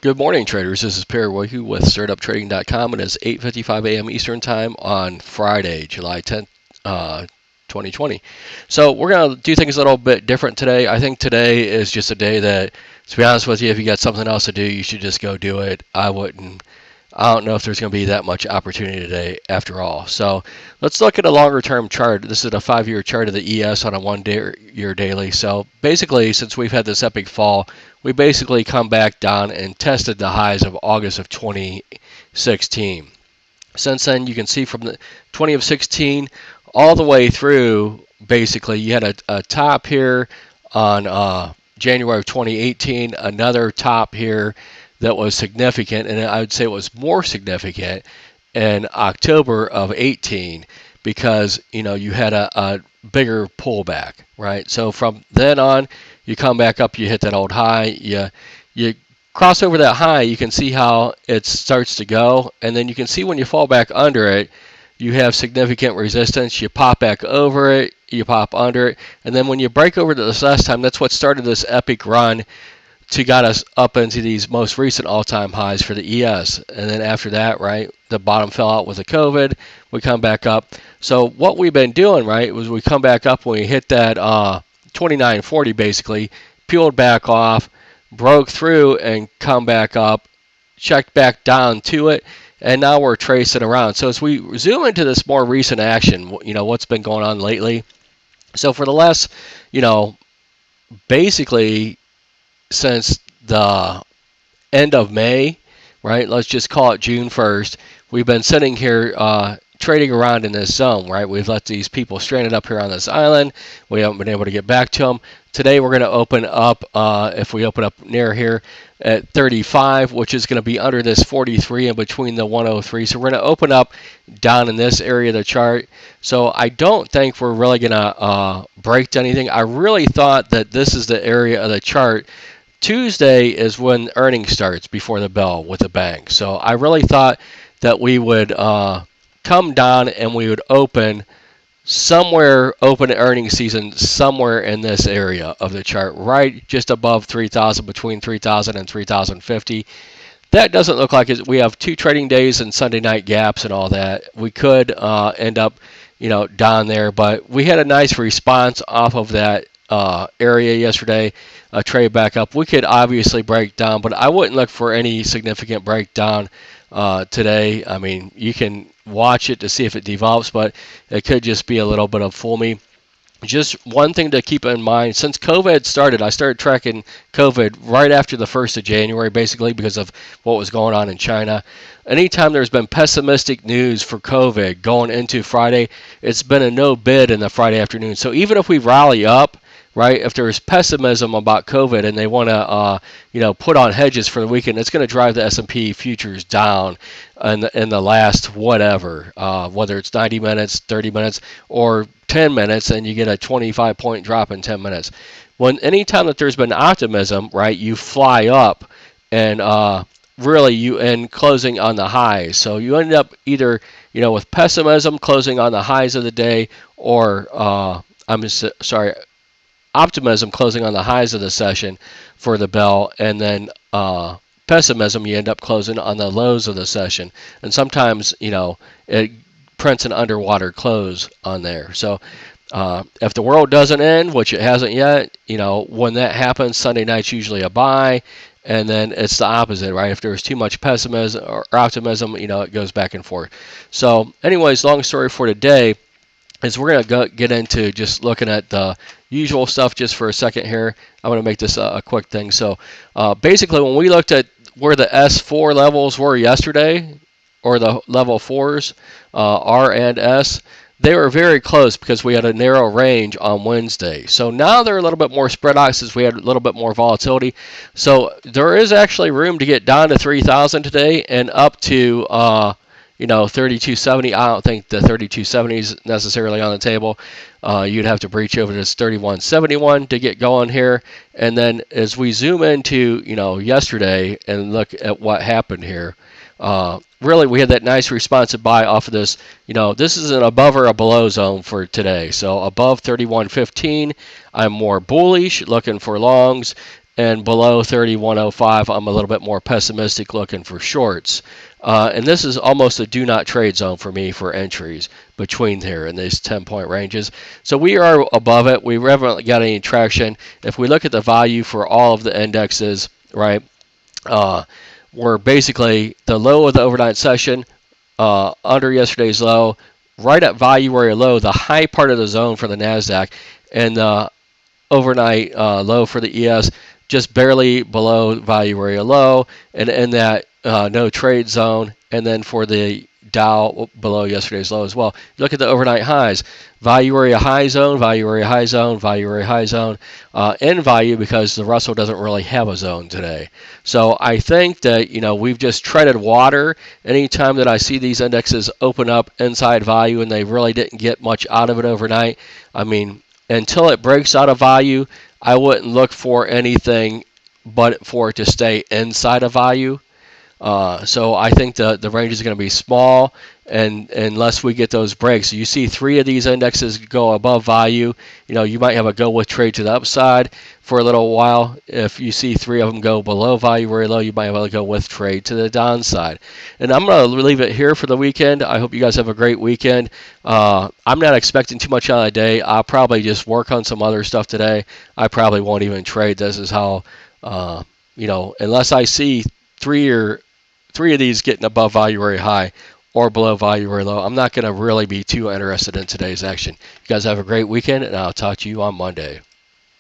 Good morning, traders. This is Wilkey with StartupTrading.com. It is 8:55 a.m. Eastern Time on Friday, July 10th, 2020. So we're going to do things a little bit different today. I think today is just a day that, to be honest with you, if you got something else to do, you should just go do it. I don't know if there's going to be that much opportunity today after all. So let's look at a longer term chart. This is a 5-year chart of the ES on a 1-year daily. So basically, since we've had this epic fall, we basically come back down and tested the highs of August of 2016. Since then, you can see from the 2016 all the way through, basically, you had a top here on January of 2018, another top here that was significant, and I would say it was more significant in October of 18 because you had a bigger pullback, right? So from then on, you come back up, you hit that old high, you cross over that high, you can see how it starts to go, and then you can see when you fall back under it, you have significant resistance. You pop back over it, you pop under it, and then when you break over to this last time, that's what started this epic run to got us up into these most recent all-time highs for the ES. And then after that, right, the bottom fell out with the COVID. We come back up. So what we've been doing, right, was we come back up when we hit that 2940 basically, peeled back off, broke through and come back up, checked back down to it, and now we're tracing around. So as we zoom into this more recent action, what's been going on lately. So for the last, basically since the end of May, right? Let's just call it June 1st. We've been sitting here trading around in this zone, right? We've let these people stranded up here on this island. We haven't been able to get back to them. Today we're going to open up, if we open up near here, at 35, which is going to be under this 43 in between the 103. So we're going to open up down in this area of the chart. So I don't think we're really going to break to anything. I really thought that this is the area of the chart. Tuesday is when earnings starts before the bell with a bang. So I really thought that we would come down and we would open earnings season somewhere in this area of the chart, right just above 3,000, between 3,000 and 3,050. That doesn't look like it. We have 2 trading days and Sunday night gaps and all that. We could end up, down there, but we had a nice response off of that area yesterday, trade back up. We could obviously break down, but I wouldn't look for any significant breakdown today. I mean, you can watch it to see if it develops, but it could just be a little bit of fool me. Just one thing to keep in mind, since COVID started, I started tracking COVID right after the 1st of January, basically because of what was going on in China. Anytime there's been pessimistic news for COVID going into Friday, it's been a no bid in the Friday afternoon. So even if we rally up, right, if there's pessimism about COVID and they want to, put on hedges for the weekend, it's going to drive the S&P futures down in the last whatever, whether it's 90 minutes, 30 minutes, or 10 minutes, and you get a 25-point drop in 10 minutes. Anytime that there's been optimism, right, you fly up and really you end closing on the highs. So you end up either, with pessimism closing on the highs of the day, or optimism closing on the highs of the session for the bell, and then pessimism, you end up closing on the lows of the session. And sometimes, it prints an underwater close on there. So if the world doesn't end, which it hasn't yet, when that happens, Sunday night's usually a buy, and then it's the opposite, right? If there's too much pessimism or optimism, it goes back and forth. So anyways, long story for today is we're going to get into just looking at the usual stuff just for a second here. I'm going to make this a quick thing. So basically, when we looked at where the S4 levels were yesterday, or the level 4s, R and S, they were very close because we had a narrow range on Wednesday. So now they're a little bit more spread out since we had a little bit more volatility. So there is actually room to get down to 3,000 today and up to 3270. I don't think the 3270 is necessarily on the table. You'd have to breach over this 3171 to get going here. And then as we zoom into yesterday and look at what happened here, really we had that nice responsive buy off of this. This is an above or a below zone for today. So above 3115, I'm more bullish, looking for longs. and below 31.05, I'm a little bit more pessimistic looking for shorts. And this is almost a do not trade zone for me for entries between here in these 10-point ranges. So we are above it. We haven't got any traction. If we look at the value for all of the indexes, right, we're basically the low of the overnight session, under yesterday's low, right at value area low, the high part of the zone for the NASDAQ, and the overnight low for the ES just barely below value area low, and in that no trade zone, and then for the Dow below yesterday's low as well. Look at the overnight highs, value area high zone, value area high zone, value area high zone, in value because the Russell doesn't really have a zone today. So I think that we've just treaded water. Anytime that I see these indexes open up inside value and they really didn't get much out of it overnight, I mean, until it breaks out of value, I wouldn't look for anything but for it to stay inside of value. So I think the range is going to be small, and unless we get those breaks. You see 3 of these indexes go above value, you might have a go with trade to the upside for a little while. If you see 3 of them go below value very low, you might have a go with trade to the downside. And I'm going to leave it here for the weekend. I hope you guys have a great weekend. I'm not expecting too much out of the day. I'll probably just work on some other stuff today. I probably won't even trade. This is how, unless I see 3 of these getting above value very high or below value very low, I'm not going to really be too interested in today's action. You guys have a great weekend, and I'll talk to you on Monday.